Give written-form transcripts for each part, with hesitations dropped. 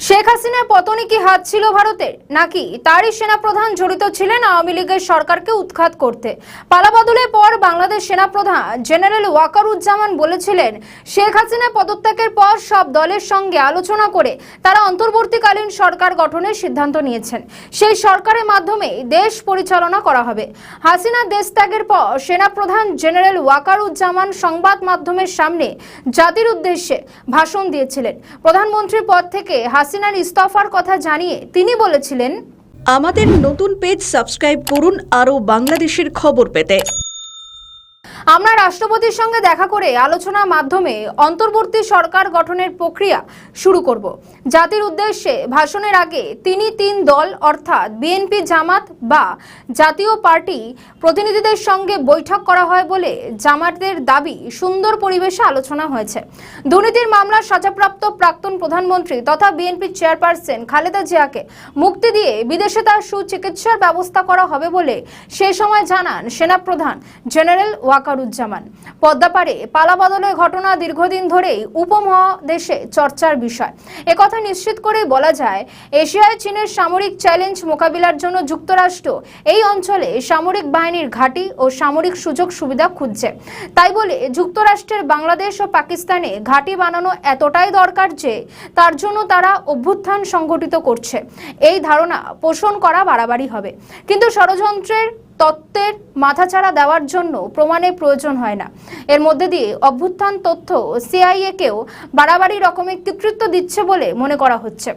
শেখ হাসিনার পতনে কি হাত ছিল ভারতের, নাকি তারই সেনাপ্রধান জড়িত ছিলেন আওয়ামী লীগের সরকারকে উৎখাত করতে? পালাবদলের পর বাংলাদেশ সেনাপ্রধান জেনারেল ওয়াকারুজ্জামান বলেছিলেন, শেখ হাসিনা পদত্যাগের পর সব দলের সঙ্গে আলোচনা করে তারা অন্তর্বর্তীকালীন সরকার গঠনের সিদ্ধান্ত নিয়েছেন। সেই সরকারের মাধ্যমে দেশ পরিচালনা করা হবে। হাসিনা দেশ ত্যাগের পর সেনাপ্রধান জেনারেল ওয়াকারুজ্জামান সংবাদ মাধ্যমের সামনে জাতির উদ্দেশ্যে ভাষণ দিয়েছিলেন। প্রধানমন্ত্রীর পদ থেকে হাসিনার ইস্তফার কথা জানিয়ে তিনি বলেছিলেন, আমাদের নতুন পেজ সাবস্ক্রাইব করুন আরও বাংলাদেশের খবর পেতে। আমরা রাষ্ট্রপতির সঙ্গে দেখা করে আলোচনার মাধ্যমে অন্তর্বর্তী সরকার গঠনের প্রক্রিয়া শুরু করব। জাতির উদ্দেশ্যে ভাষণের আগে তিনি তিন দল অর্থাৎ বিএনপি, জামাত বা জাতীয় পার্টি প্রতিনিধিদের সঙ্গে বৈঠক করা হয় বলে জামাতের দাবি। সুন্দর পরিবেশে আলোচনা হয়েছে। দুর্নীতির মামলার সাজাপ্রাপ্ত প্রাক্তন প্রধানমন্ত্রী তথা বিএনপি চেয়ারপারসন খালেদা জিয়াকে মুক্তি দিয়ে বিদেশে তার সুচিকিৎসার ব্যবস্থা করা হবে বলে সে সময় জানান সেনাপ্রধান জেনারেল ওয়াকারুজ্জামান। পদ্মাপাড়ে পালাবদলের ঘটনা দীর্ঘদিন ধরেই উপমহাদেশে চর্চার বিষয়। একথা নিশ্চিত করে বলা যায়, এশিয়ায় চীনের সামরিক চ্যালেঞ্জ মোকাবিলার জন্য যুক্তরাষ্ট্র এই অঞ্চলে সামরিক বাহিনীর ঘাঁটি ও সামরিক সুযোগ সুবিধা খুঁজছে। তাই বলে যুক্তরাষ্ট্রের বাংলাদেশ ও পাকিস্তানে ঘাঁটি বানানো এতটাই দরকার যে তার জন্য তারা অভ্যুত্থান সংগঠিত করছে, এই ধারণা পোষণ করা বাড়াবাড়ি হবে। কিন্তু ষড়যন্ত্রের তত্ত্বের মাথাচাড়া দেওয়ার জন্য প্রমাণের প্রয়োজন হয় না। এর মধ্যে দিয়ে অভ্যুত্থান তথ্য সিআইএ কেও বাড়াবাড়ি রকমের কৃতিত্ব দিচ্ছে বলে মনে করা হচ্ছে।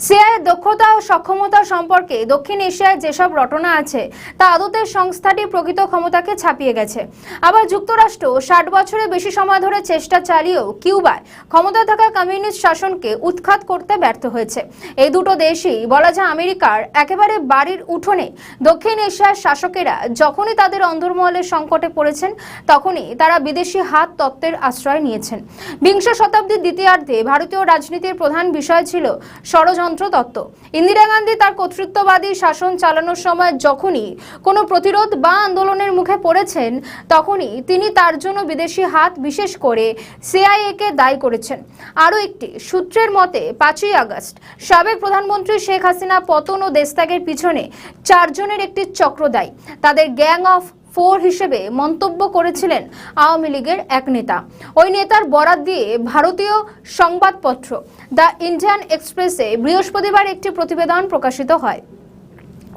সিআইএর দক্ষতা ও সক্ষমতা সম্পর্কে দক্ষিণ এশিয়ায় যেসব রটনা আছে তা আদতে সংস্থাটি প্রকৃত ক্ষমতাকে ছাপিয়ে গেছে। আবার যুক্তরাষ্ট্র 60 বছরের বেশি সময় ধরে চেষ্টা চালিয়েও কিউবায় ক্ষমতা থাকা কমিউনিস্ট শাসনকে উৎখাত করতে ব্যর্থ হয়েছে। এই দুটো দেশই বলা যায় আমেরিকার একেবারে বাড়ির উঠোনে। দক্ষিণ এশিয়ার শাসকেরা যখনই তাদের অন্দরমহলের সংকটে পড়েছেন তখনই তারা বিদেশি হাত তত্ত্বের আশ্রয় নিয়েছেন। বিংশ শতাব্দীর দ্বিতীয়ার্ধে ভারতীয় রাজনীতির প্রধান বিষয় ছিল ষড়যন্ত্র তত্ত্ব। ইন্দিরা গান্ধী তার কর্তৃত্ববাদী শাসন চালানোর সময় যখনই কোনো প্রতিরোধ বা আন্দোলনের মুখে পড়েছেন তখনই তিনি তার জন্য বিদেশি হাত, বিশেষ করে সিআইএ-কে দায়ী করেছেন। আরও একটি সূত্রের মতে 5ই আগস্ট সাবেক প্রধানমন্ত্রী শেখ হাসিনা পতন ও দেশত্যাগের পিছনে 4 জনের একটি চক্র দায়ী। তাদের গ্যাং অফ 4 হিসেবে মন্তব্য করেছিলেন আওয়ামী লীগের এক নেতা। ওই নেতার বরাত দিয়ে ভারতীয় সংবাদপত্র দ্য ইন্ডিয়ান এক্সপ্রেসে বৃহস্পতিবার একটি প্রতিবেদন প্রকাশিত হয়।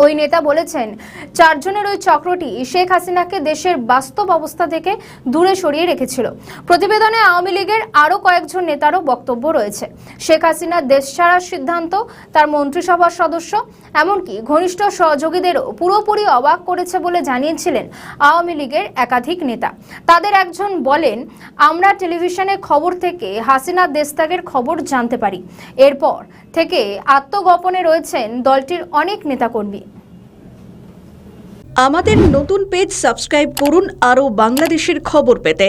ওই নেতা বলেছেন, 4 জনের ওই চক্রটি শেখ হাসিনাকে দেশের বাস্তব অবস্থা থেকে দূরে সরিয়ে রেখেছিল। প্রতিবেদনে আওয়ামী লীগের আরও কয়েকজন নেতারও বক্তব্য রয়েছে। শেখ হাসিনার দেশ ছাড়ার সিদ্ধান্ত তার মন্ত্রিসভার সদস্য, এমনকি ঘনিষ্ঠ সহযোগীদেরও পুরোপুরি অবাক করেছে বলে জানিয়েছিলেন আওয়ামী লীগের একাধিক নেতা। তাদের একজন বলেন, আমরা টেলিভিশনে খবর থেকে হাসিনার দেশত্যাগের খবর জানতে পারি। এরপর থেকে আত্মগোপনে রয়েছেন দলটির অনেক নেতাকর্মী। আমাদের নতুন পেজ সাবস্ক্রাইব করুন আরও বাংলাদেশের খবর পেতে।